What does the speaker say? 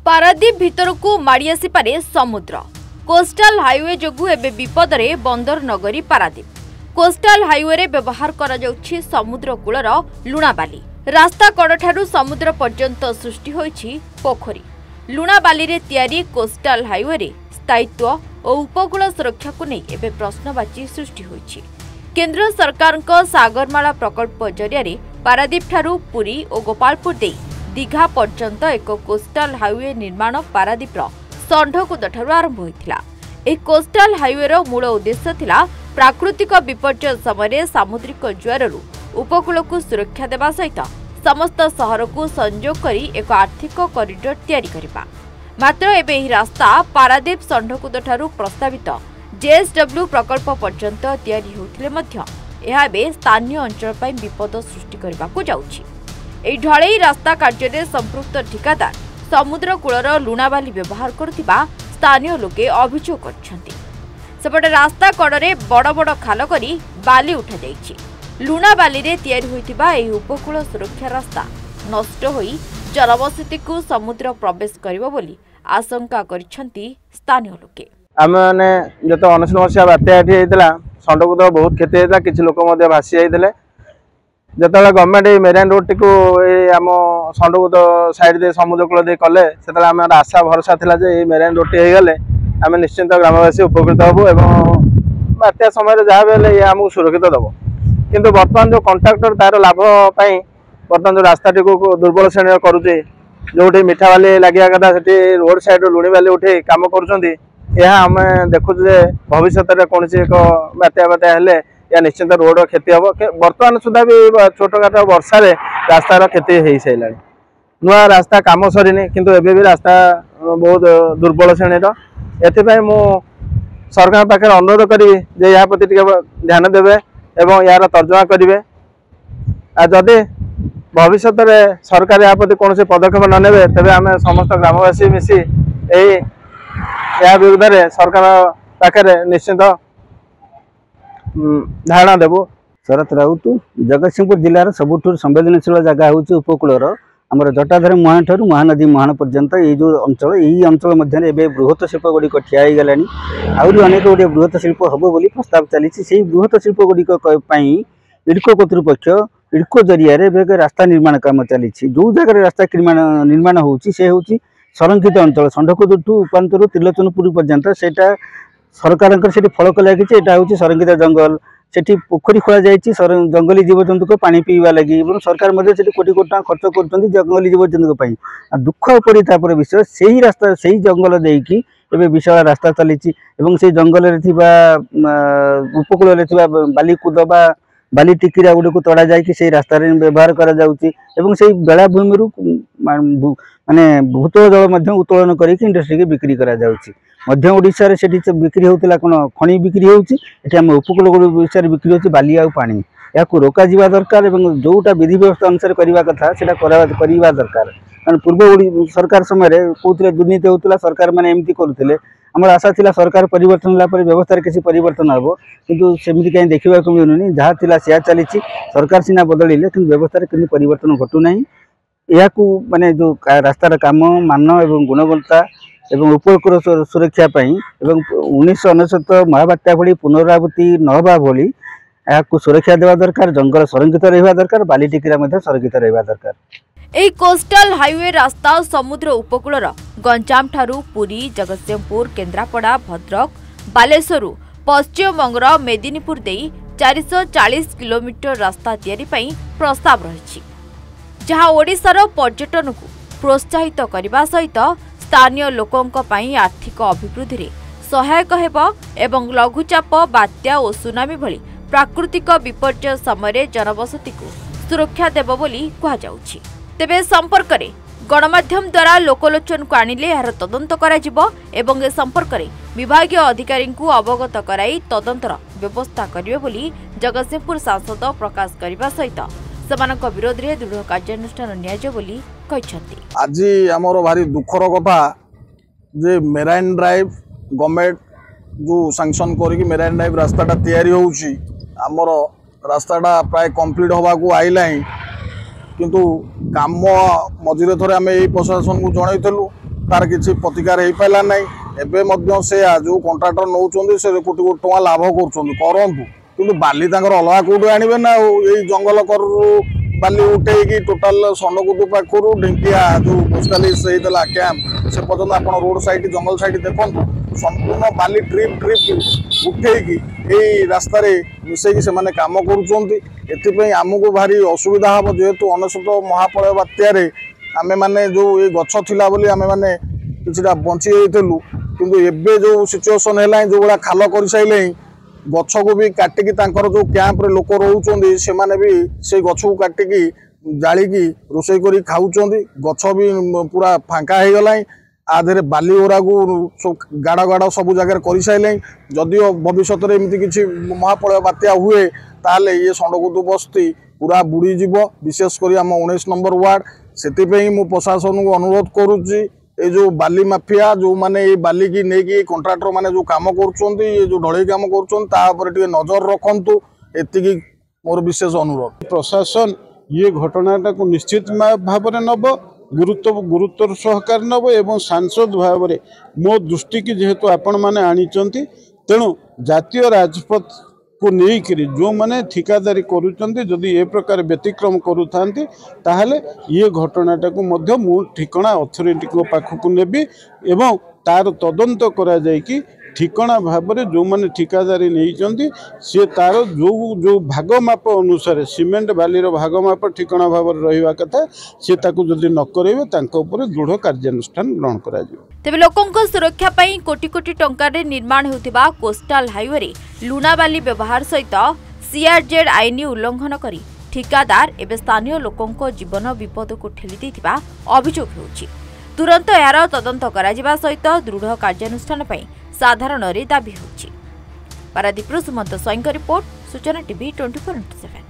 पारादीप भितरकू माड़ी आसी पारे समुद्र। कोस्टाल हाईवे जोगु एबे विपदरे बंदर नगरी पारादीप। कोस्टाल हाईवे रे व्यवहार करा जाउछि समुद्र कूलर लुणाबाली। रास्ता कड़ठारु समुद्र पर्यंत सृष्टि होइछि पोखरी। लुणाबाली रे तयारी कोस्टाल हाईवे रे स्थायित्व और उपकूल सुरक्षा को नहीं एबे प्रश्नवाची सृष्टि होइछि। केंद्र सरकारक सागरमाला प्रकल्प जरिया पारादीप ठारू पुरी और गोपालपुर दे दीघा पर्यंत एक कोस्टाल हाईवे निर्माण पारादीपर षंढकुदठारू आरंभ होइथिला। ए कोस्टाल हाईवे मूल उद्देश्य थिला प्राकृतिक विपर्यय समय सामुद्रिक ज्वाररू उपकूल को सुरक्षा देवा सहित समस्त सहर को संजोग करी एक आर्थिक कॉरिडोर तैयारी करबा। मात्र एबे एही रास्ता पारादीप षंढकुदठारू प्रस्तावित जेएसडब्ल्यू प्रकल्प पर्यंत तैयारी होउथिले मध्य एहा बे स्थानीय अंचल पई विपद सृष्टि करबाकू जाउछि। एही ढळेई रास्ता कार्य संपृक्त ठिकादार समुद्र कूलर लुणाबाली व्यवहार करुथिबा स्थानीय लोके अभियोग करछन्ति। सेपटे रास्ता कड़े बड़ बड़ खाल करी बाली उठा जाइछि। लुणाबाली रे तैयारी होइतिबा एही उपकूल सुरक्षा रास्ता नष्ट होई जनबसति को समुद्र प्रवेश करिवो बोली आशंका करिछन्ति स्थानीय लोके। आमे माने जत 19 वर्ष बात्या एठी हेतिला षंढकुद बहुत क्षति हेतिला, किछि लोक मध्ये भासी जाइतिले। जतला गवर्नमेंट मेराइन रोड टिको आम षंढकुद साइड दे समुद्र कूल दे कले सेतला आम आशा भरोसा थिला जे मेराइन रोड टी गले आम निश्चिंत ग्रामवासी उपकृत हबु एवं बात्या समय जहाँ भी ये आमको सुरक्षित दब। किंतु वर्तमान जो कंट्राक्टर तार लाभ पाई वर्तमान जो रास्ता टी दुर्बल श्रेणी करुचे जो मिठा बाली लगे कथा से रोड साइड लुणी बाली उठे कम कर आम देखु भविष्य में कौन एक बात्या बात्या हेले या निश्चिंत रोड क्षति हम। बर्तमान सुधा भी छोटखाट वर्षा रास्तार क्षति हो सारा। नुआ रास्ता कम सरीनी किंतु एबे भी रास्ता बहुत दुर्बल श्रेणीर। एथिपाई मु सरकार पाखे अनुरोध करी जे या प्रति ध्यान देवे एवं यार तर्जमा करेंगे। जदि भविष्य में सरकार या प्रति कौन पदक्षेप न ने तेज आम समस्त ग्रामवासी मिसी या विरुद्ध सरकार पाखे निश्चित धारणा देवु। शरत राउत जगतसिंहपुर जिलार सबुठ संवेदनशील जगह हूँ उपकूलर आमर जटाधारी मुहां ठारू महानदी मुहां पर्यंत ये जो अंचल यही अंचल मध्य बृहत शिल्प गुड़िक ठिया गला आहरी अनेक गुड़े बृहत शिल्प हम बोली प्रस्ताव चली। बृहत शिल्प गुड़िक इडको कर्तृपक्ष इडको जरिया रास्ता निर्माण काम चली। जो जगह रास्ता निर्माण होती संरक्षित अंचल षंढकुदठू उपांतर त्रिलोचनपुर पर्यंत से सरकार फलक लगी। हूँ संरक्षित जंगल सेठी पोखरी खोल जाइए जंगली जीवजंतु को पानी पीवा लगी सरकार कोटी कोटी टका खर्च कर जंगली जीवजंतु दुख पड़ता विषय से ही रास्ता से ही जंगल देकी एवं विशाल रास्ता चली से जंगल उपकूल बालीकुद बाली टिकिरा गुड़ी को तड़ा जाए से रास्ता व्यवहार कर बेलाभूमि माने भूतल जल उत्तोलन कर इंडस्ट्री की बिक्री करा मध्य ओडिशा से बिक्री होता कौन खनि बिक्री होम उपकूल विषय बिक्री होती बाली आ पानी या रोक दरकार जोटा विधि व्यवस्था अनुसार करने कथा से करवा दरकार। कारण पूर्व सरकार समय कौन दुर्नीति होता सरकार मैंने एमती करुले आम आशा थी सरकार परिवर्तन होगा व्यवस्था किसी परिवर्तन हम किंतु सेमती कहीं देखा मिलूनी जहाँ थी से चली सरकार सीना बदलिले कि व्यवस्था कि परिवर्तन घटूना या माने जो रास्तार काम मान एवं गुणवत्ता एवं उपकूल सुरक्षा 1999 महाबात्या भली पुनरावृत्ति नहबा भली सुरक्षा देवा दरकार। जंगल संरक्षित रहा दरकार, बाली टिकिरा संरक्षित रहा दरकार। एही कोस्टाल हाईवे रास्ता समुद्र उपकूलर गंजाम ठारू पुरी जगतसिंहपुर केन्द्रापड़ा भद्रक बालेश्वर पश्चिमबंगर मेदिनीपुर देई 440 किलोमीटर रास्ता तैयारी पई प्रस्ताव रही, जहां ओडिशार पर्यटन को प्रोत्साहित करने सहित स्थानीय लोकों पई आर्थिक अभिवृद्धि रे सहायक हेबो एवं लघुचाप बात्या और सुनामी भली प्राकृतिक विपर्यय समय जनबसति को सुरक्षा देव बोली कहा जाउछि। तेबे संपर्क में गणमाध्यम द्वारा लोकलोचन को आनिले यार तदंत कराजिबो एवं ए संपर्क में विभागीय अधिकारी को अवगत कराई तदंतर व्यवस्था करिवे बोली जगतसिंहपुर सांसद प्रकाश करने सहित समानक विरोध रे दृढ़ कार्यानुष्ठान नियाजो बोली कहिसंती। आज आमर भारी दुखर कथा जे मेराइन ड्राइव गवर्नमेंट जो सैंक्शन करके मेराइन ड्राइव रास्ताटा तैयारी होउची आमर रास्ताटा प्राय कंप्लीट होगा को आइला किंतु काम मझे थे आम यही प्रशासन को जनईलु तार किसी प्रतिकार हो पारा ना एवं से जो कंट्राक्टर नौ से कोटी कोटी टका लाभ करूँ कि बाली अलग कौटू आने ना यही जंगल कर बाली उठे टोटाल सनकुदू पाखु ढिंकिया जो पोस्टालीस होता कैंप से पर्यटन आप रोड साइड जंगल साइड देखो संपूर्ण बाली ट्रिप ट्रिप उठे रास्तार मिसेकी से काम करमको भारी असुविधा हम जेहेतु 19 महाप्रलय बात्यार आमे माने जो ये गछ थिला बोली आमे माने किछिटा बंची जाइतलु किंतु एबे जो सिचुएशन हैला जो बड़ा खाल कर साइले गछ को भी काटिकी तांकर जो कैंप रे लोक रहउचोंदी से माने भी से गछ को काटिकी जालिकी रोसई करी खाउचोंदी गछ भी पूरा फांका हे गलाई आधे बाली ओरा को सब गाड़ गाड़ सब जगह कर साइले जदियो भविष्य में एमती किसी महाप्रलय बात्या हुए ताले ये संडकुदू बस्ती पूरा बुड़ी जीव विशेषकर आम 19 नंबर वार्ड से मु प्रशासन को अनुरोध करुच्ची ये जो बाली माफिया जो माने ये बाली की नहीं कंट्राक्टर माने जो काम कर ये जो ढलई काम कर नजर रखु एति मोर विशेष अनुरोध प्रशासन ये घटनाटा को निश्चित भाव में नब गुरुत्व सहकार नब एवं सांसद भाव में मो दृष्टि की जेहेतु आपण मैंने आनी तेणु जातीय राजपथ को लेकर जो मैंने ठिकादारी करुँच ए प्रकार व्यतिक्रम करुता ये घटनाटा को मध्य मु ठिकणा अथॉरिटी को पाखक नेबी एवं तार तदंत करा जायकि ठिकणा भाव में जो मैंने ठिकादारी नहीं सी तार जो जो भागमाप अनुसार सीमेंट बाली भागमाप ठिकणा भाव रहा कथा सी जदि न करेंगे दृढ़ कार्यानुष्ठान ग्रहण करा तेबे लोकों सुरक्षा पाई कोटी कोटी टंकार रे निर्माण होतिबा कोस्टल हाईवे रे लुना बाली व्यवहार सहित सीआरजेड आईन उल्लंघन करी ठिकादार एवं स्थानीय लोकों जीवन विपद को ठेली देथिबा अभियोग होउछि। तुरंत यार तदंत करा जिबा सहित दृढ़ कार्यानुष्ठान पाई साधारण रे दाबी होउछि। पारादीपरु सुमंत स्वाईंक रिपोर्ट सूचना टीवी 24/7।